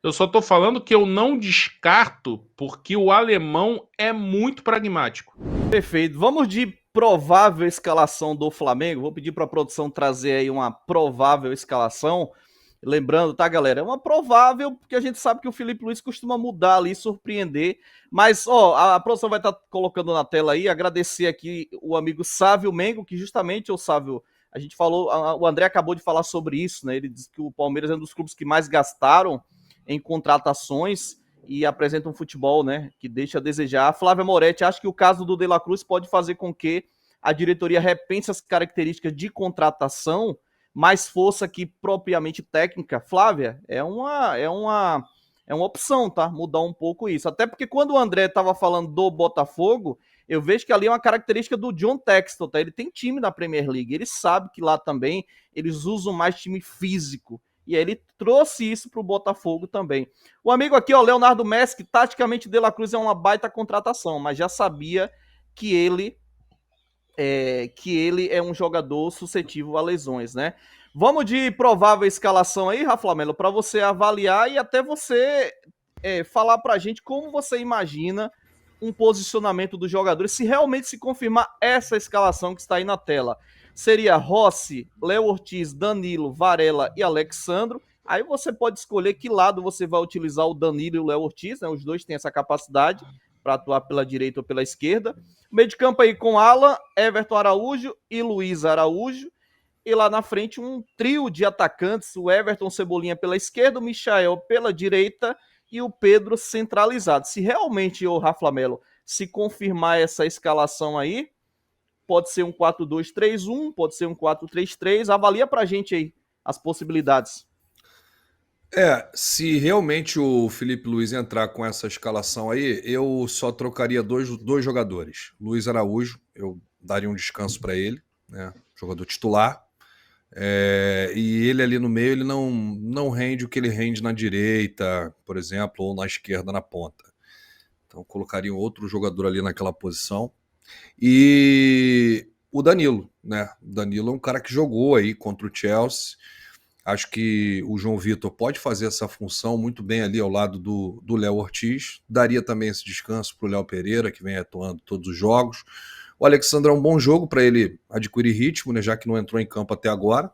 Eu só tô falando que eu não descarto porque o alemão é muito pragmático. Perfeito. Vamos de provável escalação do Flamengo. Vou pedir para a produção trazer aí uma provável escalação. Lembrando, tá, galera? É uma provável, porque a gente sabe que o Felipe Luiz costuma mudar ali, surpreender. Mas, ó, a produção vai estar colocando na tela aí. Agradecer aqui o amigo Sávio Mengo, que justamente, o Sávio, a gente falou, o André acabou de falar sobre isso, né? Ele disse que o Palmeiras é um dos clubes que mais gastaram em contratações e apresenta um futebol, né, que deixa a desejar. A Flávia Moretti acha que o caso do De La Cruz pode fazer com que a diretoria repense as características de contratação, mais força que propriamente técnica. Flávia, é uma opção, tá? Mudar um pouco isso. Até porque quando o André estava falando do Botafogo, eu vejo que ali é uma característica do John Textor, tá? Ele tem time na Premier League, ele sabe que lá também eles usam mais time físico. E aí ele trouxe isso para o Botafogo também. O amigo aqui, ó, Leonardo Messi, que taticamente De La Cruz é uma baita contratação, mas já sabia que ele é um jogador suscetível a lesões, né? Vamos de provável escalação aí, Rafa Melo, para você avaliar e até você falar para a gente como você imagina um posicionamento dos jogadores, se realmente se confirmar essa escalação que está aí na tela. Seria Rossi, Léo Ortiz, Danilo, Varela e Alexandro. Aí você pode escolher que lado você vai utilizar o Danilo e o Léo Ortiz, né? Os dois têm essa capacidade para atuar pela direita ou pela esquerda. Meio de campo aí com Alan, Everton Araújo e Luiz Araújo. E lá na frente um trio de atacantes, o Everton Cebolinha pela esquerda, o Michael pela direita e o Pedro centralizado. Se realmente o Rafa Melo se confirmar essa escalação aí, pode ser um 4-2-3-1, pode ser um 4-3-3. Avalia pra gente aí as possibilidades. Se realmente o Felipe Luiz entrar com essa escalação aí, eu só trocaria dois jogadores. Luiz Araújo, eu daria um descanso para ele, né? Jogador titular. E ele ali no meio, ele não rende o que ele rende na direita, por exemplo, ou na esquerda na ponta. Então colocaria outro jogador ali naquela posição. E o Danilo, né? O Danilo é um cara que jogou aí contra o Chelsea. Acho que o João Vitor pode fazer essa função muito bem ali ao lado do Léo Ortiz. Daria também esse descanso para o Léo Pereira, que vem atuando todos os jogos. O Alexandre é um bom jogo para ele adquirir ritmo, né, já que não entrou em campo até agora.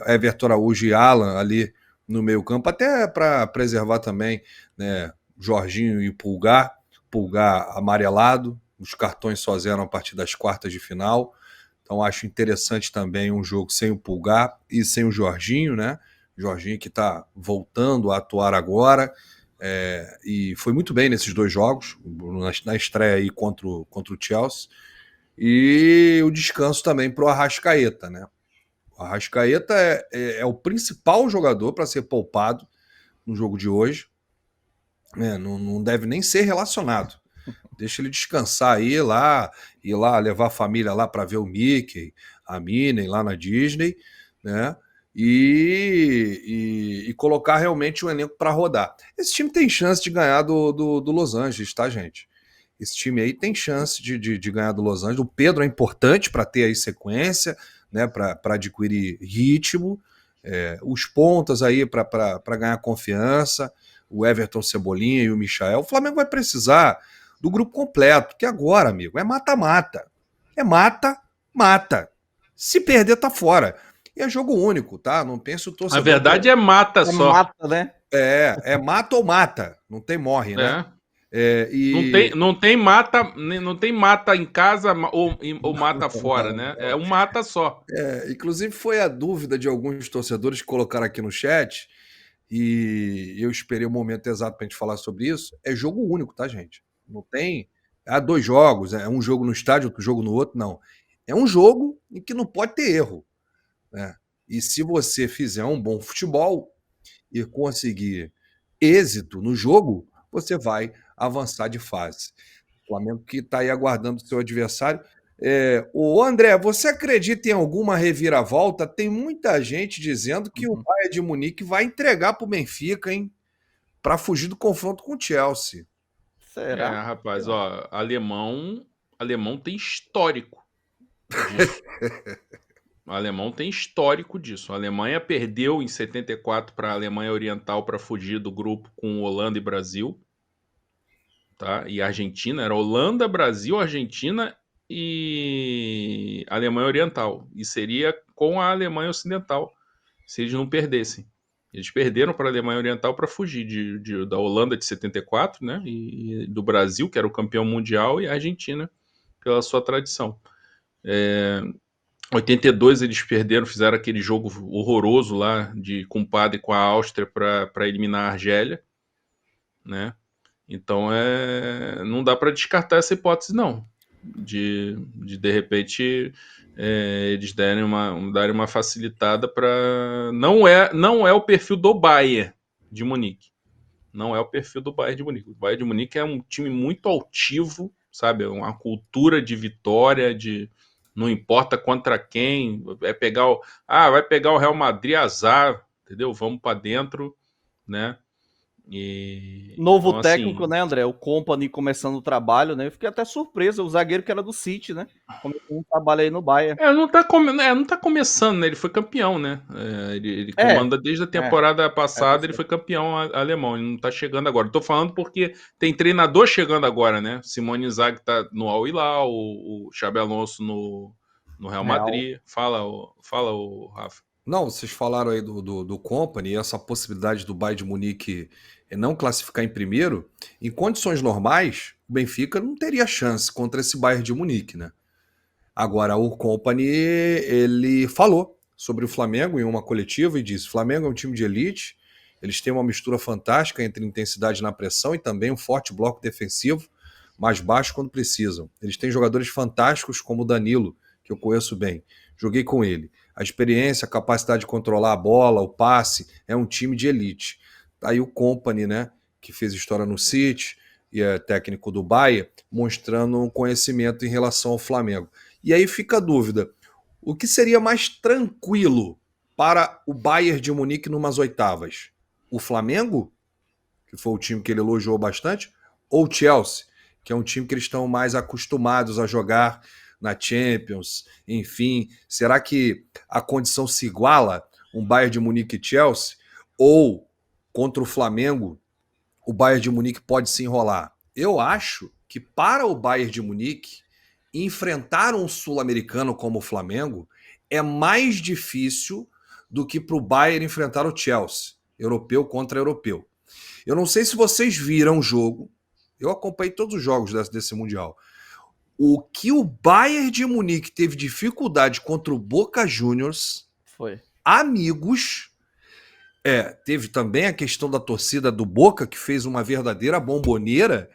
Everton Araújo e Alan ali no meio campo, até para preservar também, né, Jorginho e Pulgar. Pulgar amarelado, os cartões só zeram a partir das quartas de final. Então acho interessante também um jogo sem o Pulgar e sem o Jorginho, né? Jorginho que está voltando a atuar agora. E foi muito bem nesses dois jogos, na estreia aí contra o Chelsea. E o descanso também para o Arrascaeta, né? O Arrascaeta é o principal jogador para ser poupado no jogo de hoje. Não deve nem ser relacionado. Deixa ele descansar aí ir lá levar a família lá para ver o Mickey, a Minnie lá na Disney, né? E colocar realmente um elenco para rodar. Esse time tem chance de ganhar do Los Angeles, tá, gente? Esse time aí tem chance de ganhar do Los Angeles. O Pedro é importante para ter aí sequência, né? Para adquirir ritmo. Os pontas aí para ganhar confiança. O Everton Cebolinha e o Michael. O Flamengo vai precisar do grupo completo, que agora, amigo, é mata-mata. É mata-mata. Se perder, tá fora. E é jogo único, tá? Não penso o A torcedor que verdade é mata É só. mata, né? é mata ou mata. Não tem morre, né? É. É, Não e tem, não tem mata, não tem mata em casa ou mata fora, né? É um mata só. inclusive foi a dúvida de alguns torcedores que colocaram aqui no chat, e eu esperei o momento exato pra gente falar sobre isso. É jogo único, tá, gente? Não tem. Há dois jogos, é um jogo no estádio, outro jogo no outro, não. É um jogo em que não pode ter erro, né? E se você fizer um bom futebol e conseguir êxito no jogo, você vai avançar de fase. O Flamengo que está aí aguardando o seu adversário. O André, você acredita em alguma reviravolta? Tem muita gente dizendo que o Bayern de Munique vai entregar para o Benfica, hein? Para fugir do confronto com o Chelsea. Será? Rapaz, ó, alemão tem histórico disso. O alemão tem histórico disso. A Alemanha perdeu em 74 para a Alemanha Oriental para fugir do grupo com Holanda e Brasil, tá? E Argentina, era Holanda, Brasil, Argentina e Alemanha Oriental. E seria com a Alemanha Ocidental, se eles não perdessem. Eles perderam para a Alemanha Oriental para fugir da Holanda de 74, né? E do Brasil, que era o campeão mundial, e a Argentina, pela sua tradição. 82 eles perderam, fizeram aquele jogo horroroso lá de compadre com a Áustria para eliminar a Argélia, né? Então não dá para descartar essa hipótese não, de repente eles darem uma facilitada para não é o perfil do Bayern de Munique. Não é o perfil do Bayern de Munique. O Bayern de Munique é um time muito altivo, sabe? Uma cultura de vitória, de não importa contra quem, vai pegar o Real Madrid, azar, entendeu? Vamos para dentro, né? Novo então, técnico, assim, né, André? O Kompany começando o trabalho, né? Eu fiquei até surpreso. O zagueiro que era do City, né? Começando um trabalho aí no Bayern. não tá começando, né? Ele foi campeão, né? Ele comanda desde a temporada passada, ele foi campeão alemão, ele não tá chegando agora. Tô falando porque tem treinador chegando agora, né? Simone Inzaghi tá no Al Hilal, o Xabi Alonso no Real Madrid. Fala, Rafa. Não, vocês falaram aí do Kompany, essa possibilidade do Bayern de Munique não classificar em primeiro. Em condições normais, o Benfica não teria chance contra esse Bayern de Munique, né? Agora, o Kompany, ele falou sobre o Flamengo em uma coletiva e disse: Flamengo é um time de elite, eles têm uma mistura fantástica entre intensidade na pressão e também um forte bloco defensivo, mais baixo quando precisam. Eles têm jogadores fantásticos como o Danilo, que eu conheço bem. Joguei com ele. A experiência, a capacidade de controlar a bola, o passe, é um time de elite. Aí o Kompany, né, que fez história no City e é técnico do Bayern, mostrando um conhecimento em relação ao Flamengo. E aí fica a dúvida, o que seria mais tranquilo para o Bayern de Munique numas oitavas? O Flamengo, que foi o time que ele elogiou bastante, ou o Chelsea, que é um time que eles estão mais acostumados a jogar na Champions, enfim. Será que a condição se iguala, um Bayern de Munique e Chelsea? Ou, contra o Flamengo, o Bayern de Munique pode se enrolar? Eu acho que para o Bayern de Munique, enfrentar um sul-americano como o Flamengo é mais difícil do que para o Bayern enfrentar o Chelsea, europeu contra europeu. Eu não sei se vocês viram o jogo, eu acompanhei todos os jogos desse Mundial. O que o Bayern de Munique teve dificuldade contra o Boca Juniors, foi. Amigos, teve também a questão da torcida do Boca, que fez uma verdadeira bomboneira.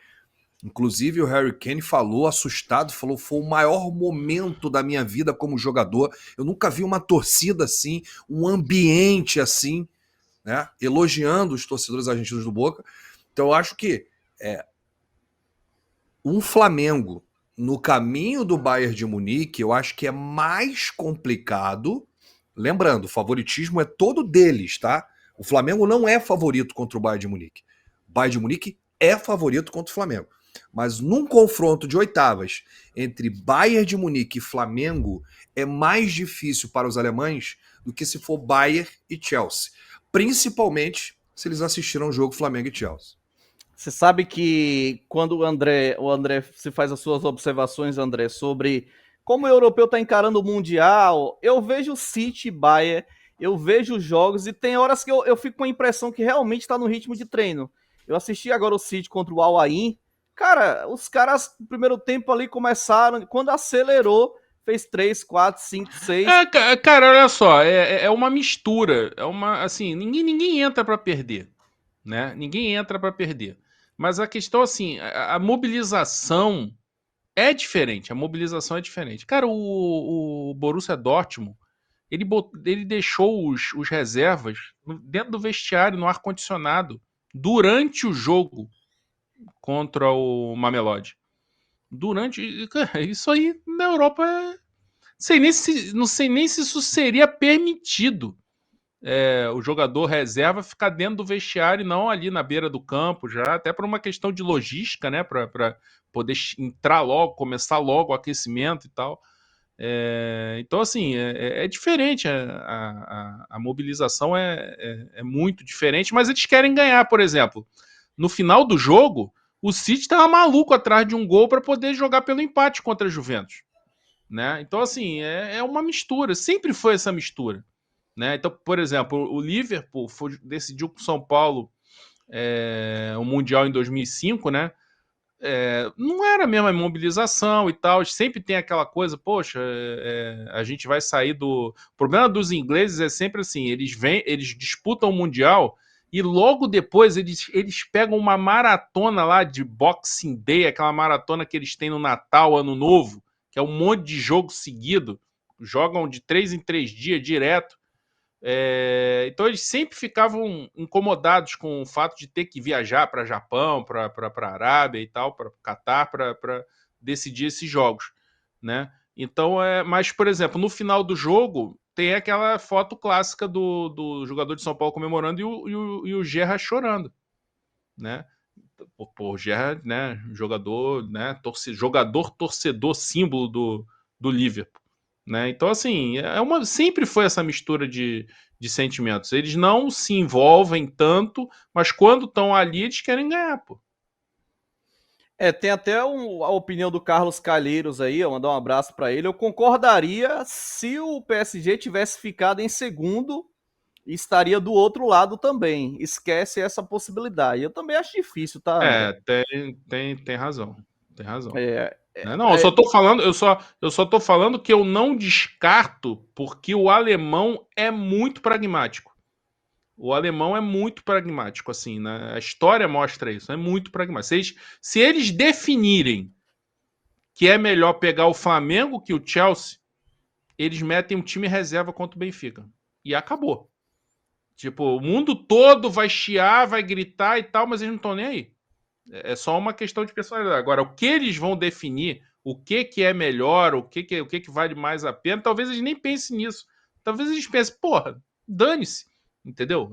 Inclusive o Harry Kane falou, assustado, falou: foi o maior momento da minha vida como jogador. Eu nunca vi uma torcida assim, um ambiente assim, né? Elogiando os torcedores argentinos do Boca. Então eu acho que um Flamengo no caminho do Bayern de Munique, eu acho que é mais complicado. Lembrando, o favoritismo é todo deles, tá? O Flamengo não é favorito contra o Bayern de Munique. O Bayern de Munique é favorito contra o Flamengo. Mas num confronto de oitavas entre Bayern de Munique e Flamengo, é mais difícil para os alemães do que se for Bayern e Chelsea. Principalmente se eles assistiram ao jogo Flamengo e Chelsea. Você sabe que quando o André se faz as suas observações, André, sobre como o europeu está encarando o Mundial, eu vejo o City e Bayern, eu vejo os jogos e tem horas que eu fico com a impressão que realmente está no ritmo de treino. Eu assisti agora o City contra o Al Ain. Cara, os caras no primeiro tempo ali começaram, quando acelerou, fez 3, 4, 5, 6. Cara, olha só, é uma mistura, assim, ninguém entra para perder, né? Ninguém entra para perder. Mas a questão, assim, a mobilização é diferente, Cara, o Borussia Dortmund, ele deixou os reservas dentro do vestiário, no ar-condicionado, durante o jogo contra o Mamelodi. Cara, isso aí na Europa não sei nem se isso seria permitido. O jogador reserva ficar dentro do vestiário e não ali na beira do campo, já até por uma questão de logística, né, para poder entrar logo, começar logo o aquecimento e tal. Então, assim, é diferente, a mobilização é muito diferente, mas eles querem ganhar, por exemplo. No final do jogo, o City estava maluco atrás de um gol para poder jogar pelo empate contra a Juventus. Né? Então, assim, é uma mistura, sempre foi essa mistura. Né? Então, por exemplo, o Liverpool decidiu com o São Paulo o Mundial em 2005, né? Não era a mesma mobilização e tal, sempre tem aquela coisa, poxa, a gente vai sair do... O problema dos ingleses é sempre assim, eles disputam o Mundial e logo depois eles pegam uma maratona lá de Boxing Day, aquela maratona que eles têm no Natal, Ano Novo, que é um monte de jogo seguido, jogam de 3 em 3 dias direto. Então eles sempre ficavam incomodados com o fato de ter que viajar para Japão, para Arábia e tal, para Catar, para decidir esses jogos, né? Então, mas, por exemplo, no final do jogo tem aquela foto clássica do jogador de São Paulo comemorando e o Gerrard chorando, né? O Gerrard, né? Jogador, né? Torcedor, símbolo do Liverpool. Né? Então, assim, sempre foi essa mistura de sentimentos. Eles não se envolvem tanto, mas quando estão ali, eles querem ganhar, pô. Tem até a opinião do Carlos Calheiros aí, eu mandar um abraço para ele. Eu concordaria se o PSG tivesse ficado em segundo e estaria do outro lado também. Esquece essa possibilidade. Eu também acho difícil, tá, André? Tem razão. Tem razão. É, Não, eu só tô falando, eu só tô falando que eu não descarto porque o alemão é muito pragmático. O alemão é muito pragmático, assim, né? A história mostra isso, é muito pragmático. Se eles definirem que é melhor pegar o Flamengo que o Chelsea, eles metem um time reserva contra o Benfica. E acabou. Tipo, o mundo todo vai chiar, vai gritar e tal, mas eles não estão nem aí. É só uma questão de personalidade. Agora, o que eles vão definir, o que é melhor, o que vale mais a pena, talvez eles nem pensem nisso. Talvez eles pensem, porra, dane-se, entendeu?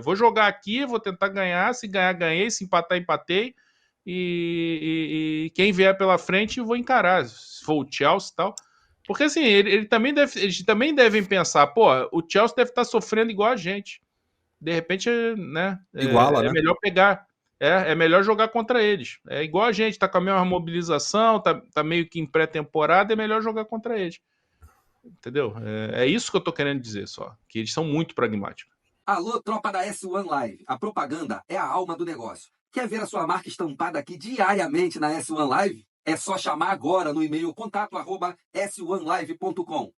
Vou jogar aqui, vou tentar ganhar, se ganhar, ganhei, se empatar, empatei, e quem vier pela frente, eu vou encarar, se for o Chelsea e tal. Porque assim, eles também devem pensar, pô, o Chelsea deve estar sofrendo igual a gente. De repente, né? Iguala, né? Melhor pegar. É melhor jogar contra eles. É igual a gente, tá com a mesma mobilização, tá meio que em pré-temporada, é melhor jogar contra eles. Entendeu? É isso que eu tô querendo dizer só. Que eles são muito pragmáticos. Alô, tropa da S1 Live. A propaganda é a alma do negócio. Quer ver a sua marca estampada aqui diariamente na S1 Live? É só chamar agora no e-mail contato@s1live.com.